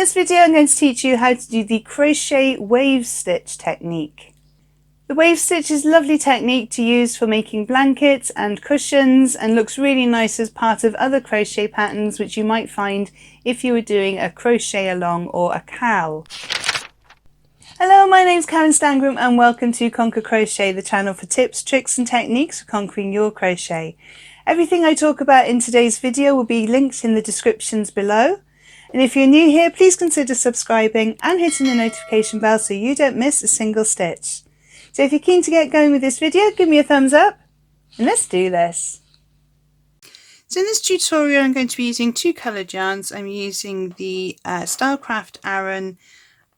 this video I'm going to teach you how to do the Crochet Wave Stitch technique. The wave stitch is a lovely technique to use for making blankets and cushions and looks really nice as part of other crochet patterns which you might find if you were doing a crochet along or a cowl. Hello, my name's Karen Stangram and welcome to Conquer Crochet, the channel for tips, tricks and techniques for conquering your crochet. Everything I talk about in today's video will be linked in the descriptions below. And if you're new here, please consider subscribing and hitting the notification bell so you don't miss a single stitch. So if you're keen to get going with this video, give me a thumbs up and let's do this. So in this tutorial I'm going to be using two coloured yarns. I'm using the Stylecraft Aran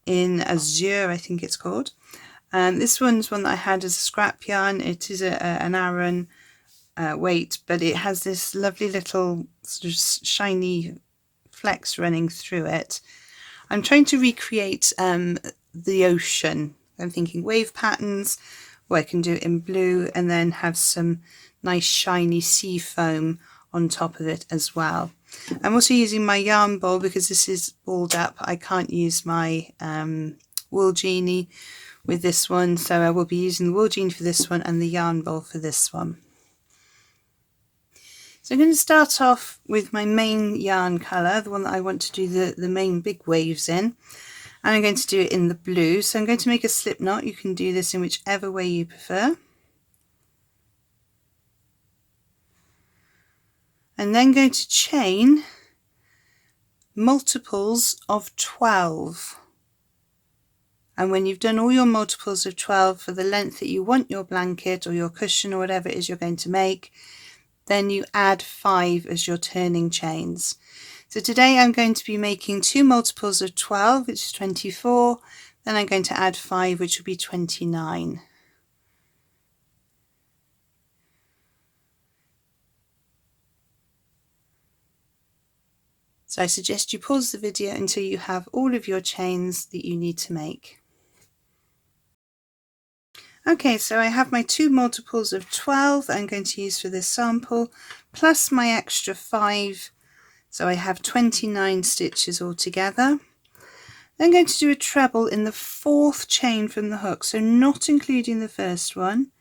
in Azure, I think it's called. This one's one that I had as a scrap yarn. It is an Aran weight, but it has this lovely little sort of shiny flecks running through it. I'm trying to recreate the ocean. I'm thinking wave patterns, or I can do it in blue and then have some nice shiny sea foam on top of it as well. I'm also using my yarn ball because this is balled up. I can't use my wool genie with this one, so I will be using the wool genie for this one and the yarn ball for this one. So I'm going to start off with my main yarn colour, the one that I want to do the main big waves in, and I'm going to do it in the blue. So I'm going to make a slip knot. You can do this in whichever way you prefer. And then going to chain multiples of 12. And when you've done all your multiples of 12 for the length that you want your blanket or your cushion or whatever it is you're going to make, then you add 5 as your turning chains. So today I'm going to be making 2 multiples of 12, which is 24. Then I'm going to add 5, which will be 29. So I suggest you pause the video until you have all of your chains that you need to make. Okay, so I have my 2 multiples of 12 that I'm going to use for this sample, plus my extra 5, so I have 29 stitches altogether. Then I'm going to do a treble in the 4th chain from the hook, so not including the first one.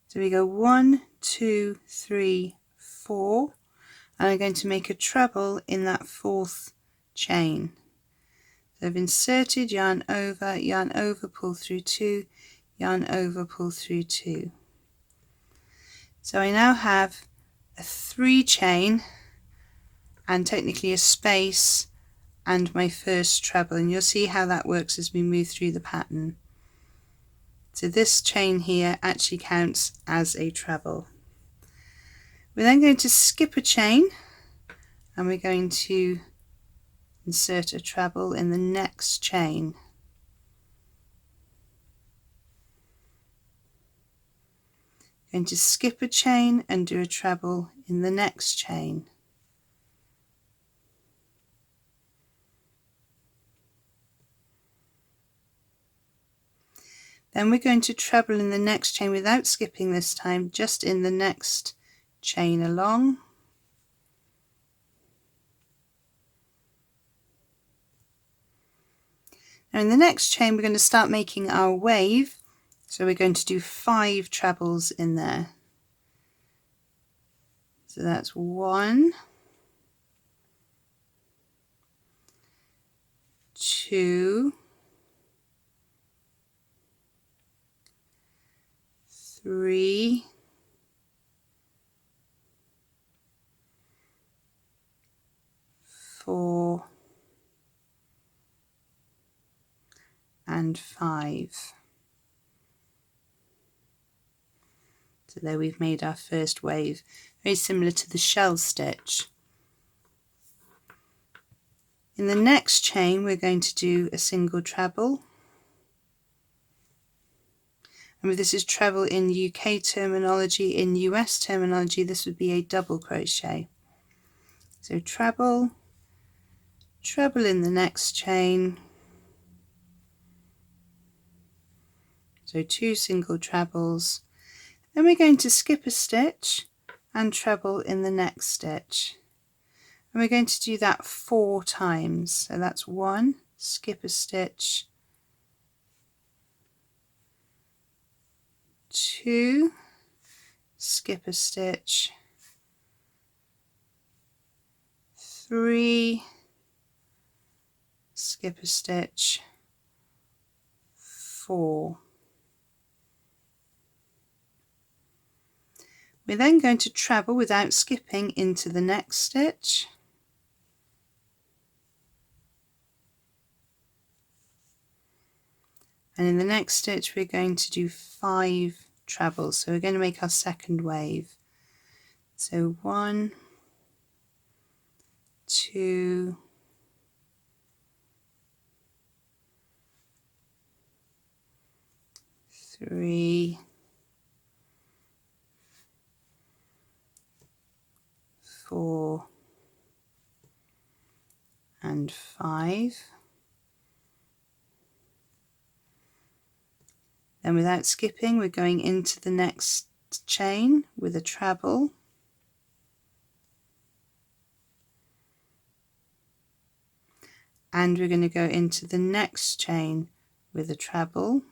So we go 1, 2, 3, 4, and I'm going to make a treble in that 4th chain. So I've inserted, yarn over, pull through 2, yarn over, pull through 2. So I now have a 3 chain and technically a space and my first treble, and you'll see how that works as we move through the pattern. So this chain here actually counts as a treble. We're then going to skip a chain and we're going to insert a treble in the next chain. Going to skip a chain and do a treble in the next chain. Then we're going to treble in the next chain without skipping this time, just in the next chain along. Now in the next chain we're going to start making our wave. So we're going to do 5 trebles in there. So that's 1, 2, 3, 4, and 5. So there we've made our first wave, very similar to the shell stitch. In the next chain we're going to do a single treble. And if this is treble in UK terminology, in US terminology this would be a double crochet. So treble, treble in the next chain, so 2 single trebles. Then we're going to skip a stitch and treble in the next stitch. And we're going to do that 4 times. So that's 1, skip a stitch, 2, skip a stitch, 3, skip a stitch, 4. We're then going to treble without skipping into the next stitch, and in the next stitch we're going to do 5 trebles, so we're going to make our second wave. So 1, 2, 3, 4 and 5. Then without skipping we're going into the next chain with a treble, and we're going to go into the next chain with a treble,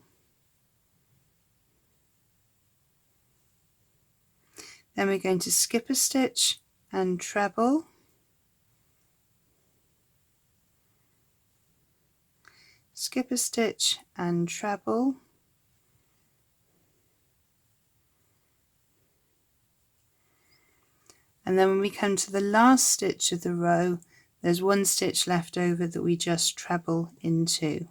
then we're going to skip a stitch and treble, skip a stitch and treble, and then when we come to the last stitch of the row there's 1 stitch left over that we just treble into.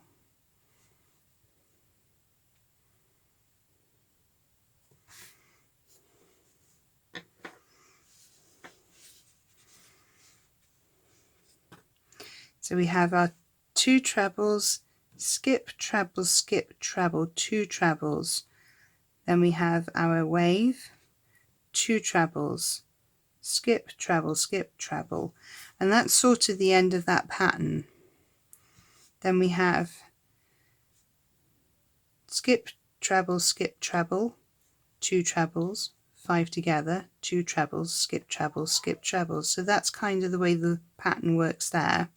So we have our 2 trebles, skip, treble, skip, treble, 2 trebles. Then we have our wave, 2 trebles, skip, treble, skip, treble, and that's sort of the end of that pattern. Then we have skip, treble, skip, treble, 2 trebles, 5 together, 2 trebles, skip, trebles, skip, trebles. So that's kind of the way the pattern works there.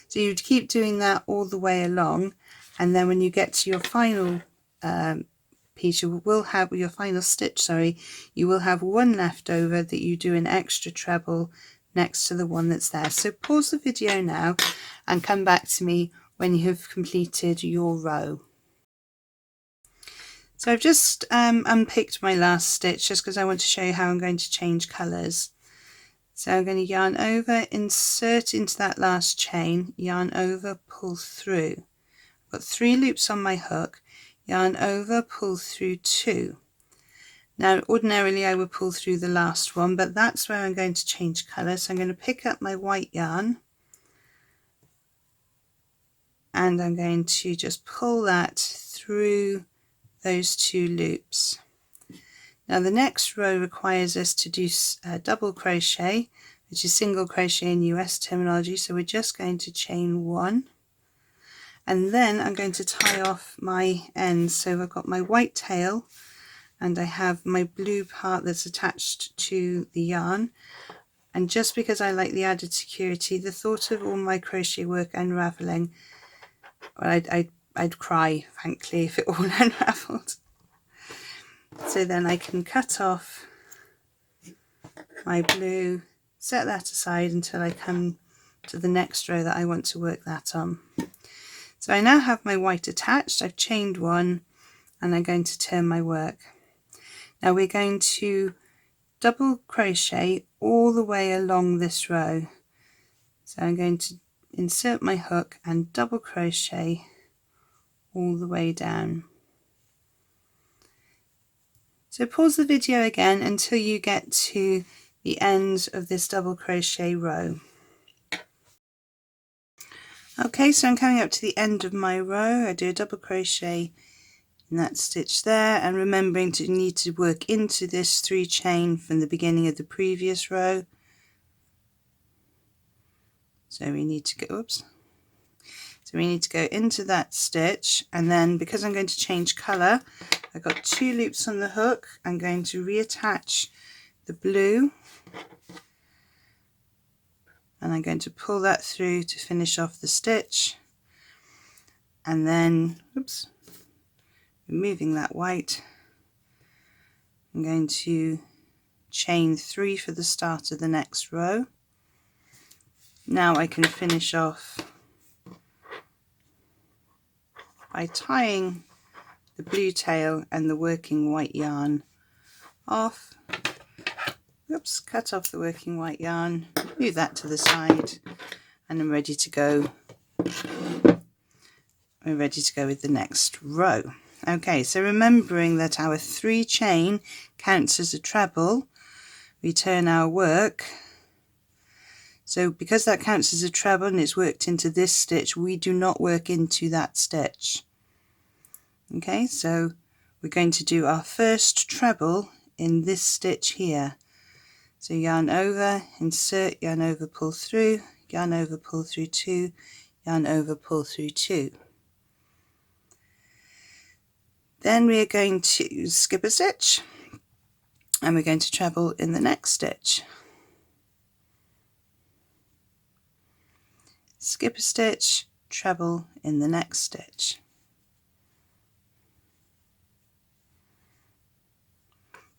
So you'd keep doing that all the way along, and then when you get to your final piece, you will have your final stitch, sorry, you will have 1 left over that you do an extra treble next to the one that's there. So pause the video now and come back to me when you have completed your row. So I've just unpicked my last stitch just because I want to show you how I'm going to change colours. So I'm going to yarn over, insert into that last chain, yarn over, pull through. I've got 3 loops on my hook, yarn over, pull through 2. Now ordinarily I would pull through the last one, but that's where I'm going to change colour. So I'm going to pick up my white yarn and I'm going to just pull that through those 2 loops. Now the next row requires us to do double crochet, which is single crochet in US terminology, so we're just going to chain 1, and then I'm going to tie off my ends. So I've got my white tail and I have my blue part that's attached to the yarn, and just because I like the added security, the thought of all my crochet work unravelling, well, I'd cry frankly if it all unravelled. So then I can cut off my blue, set that aside until I come to the next row that I want to work that on. So I now have my white attached, I've chained 1, and I'm going to turn my work. Now we're going to double crochet all the way along this row. So I'm going to insert my hook and double crochet all the way down. So pause the video again until you get to the end of this double crochet row. Okay, so I'm coming up to the end of my row. I do a double crochet in that stitch there, and remembering to need to work into this 3 chain from the beginning of the previous row. So we need to go, oops. So we need to go into that stitch, and then because I'm going to change colour, I've got 2 loops on the hook. I'm going to reattach the blue, and I'm going to pull that through to finish off the stitch, and then, oops, removing that white, I'm going to chain 3 for the start of the next row. Now I can finish off by tying the blue tail and the working white yarn off. Oops, cut off the working white yarn, move that to the side, and I'm ready to go. We're ready to go with the next row. Okay, so remembering that our 3 chain counts as a treble, we turn our work. So because that counts as a treble and it's worked into this stitch, we do not work into that stitch. Okay, so we're going to do our first treble in this stitch here. So yarn over, insert, yarn over, pull through, yarn over, pull through 2, yarn over, pull through 2. Then we are going to skip a stitch and we're going to treble in the next stitch. Skip a stitch, treble in the next stitch.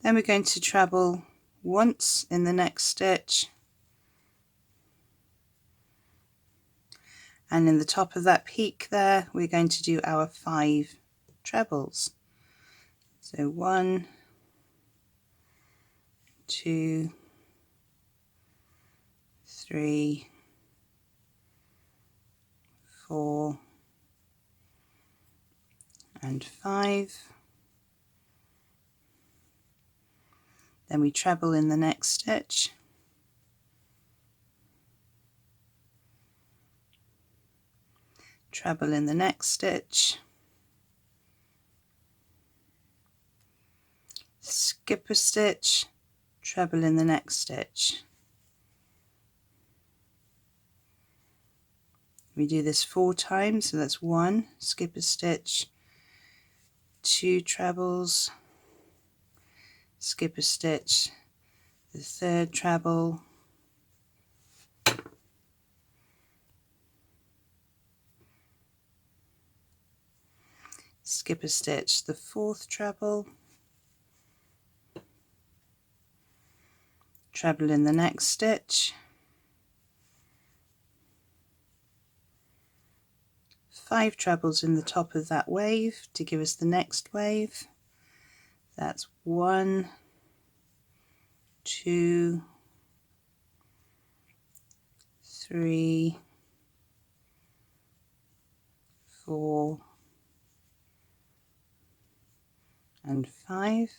Then we're going to treble once in the next stitch, and in the top of that peak there we're going to do our 5 trebles. So 1, 2, 3, 4 and 5. Then we treble in the next stitch, treble in the next stitch, skip a stitch, treble in the next stitch. We do this 4 times, so that's 1, skip a stitch, 2 trebles, skip a stitch, the 3rd treble, skip a stitch, the 4th treble, treble in the next stitch, 5 trebles in the top of that wave to give us the next wave. That's 1, 2, 3, 4 and 5.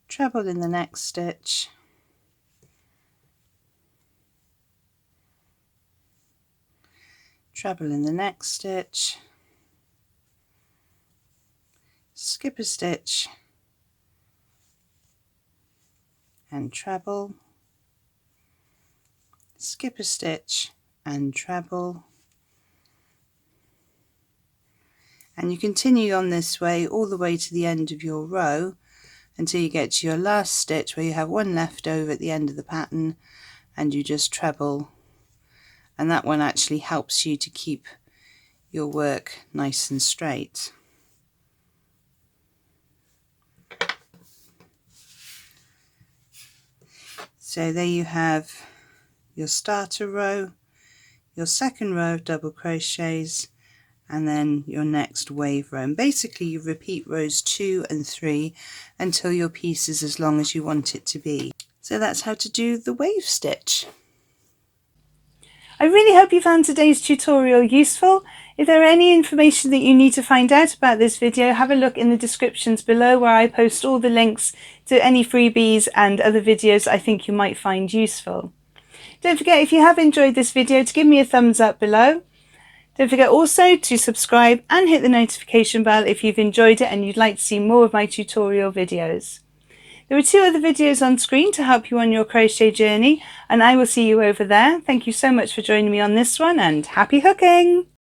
Treble in the next stitch, treble in the next stitch, skip a stitch and treble, skip a stitch and treble, and you continue on this way all the way to the end of your row until you get to your last stitch where you have 1 left over at the end of the pattern, and you just treble, and that one actually helps you to keep your work nice and straight. So there you have your starter row, your second row of double crochets, and then your next wave row. And basically you repeat rows 2 and 3 until your piece is as long as you want it to be. So that's how to do the wave stitch. I really hope you found today's tutorial useful. If there are any information that you need to find out about this video, have a look in the descriptions below where I post all the links to any freebies and other videos I think you might find useful. Don't forget, if you have enjoyed this video, to give me a thumbs up below. Don't forget also to subscribe and hit the notification bell if you've enjoyed it and you'd like to see more of my tutorial videos. There are 2 other videos on screen to help you on your crochet journey, and I will see you over there. Thank you so much for joining me on this one, and happy hooking!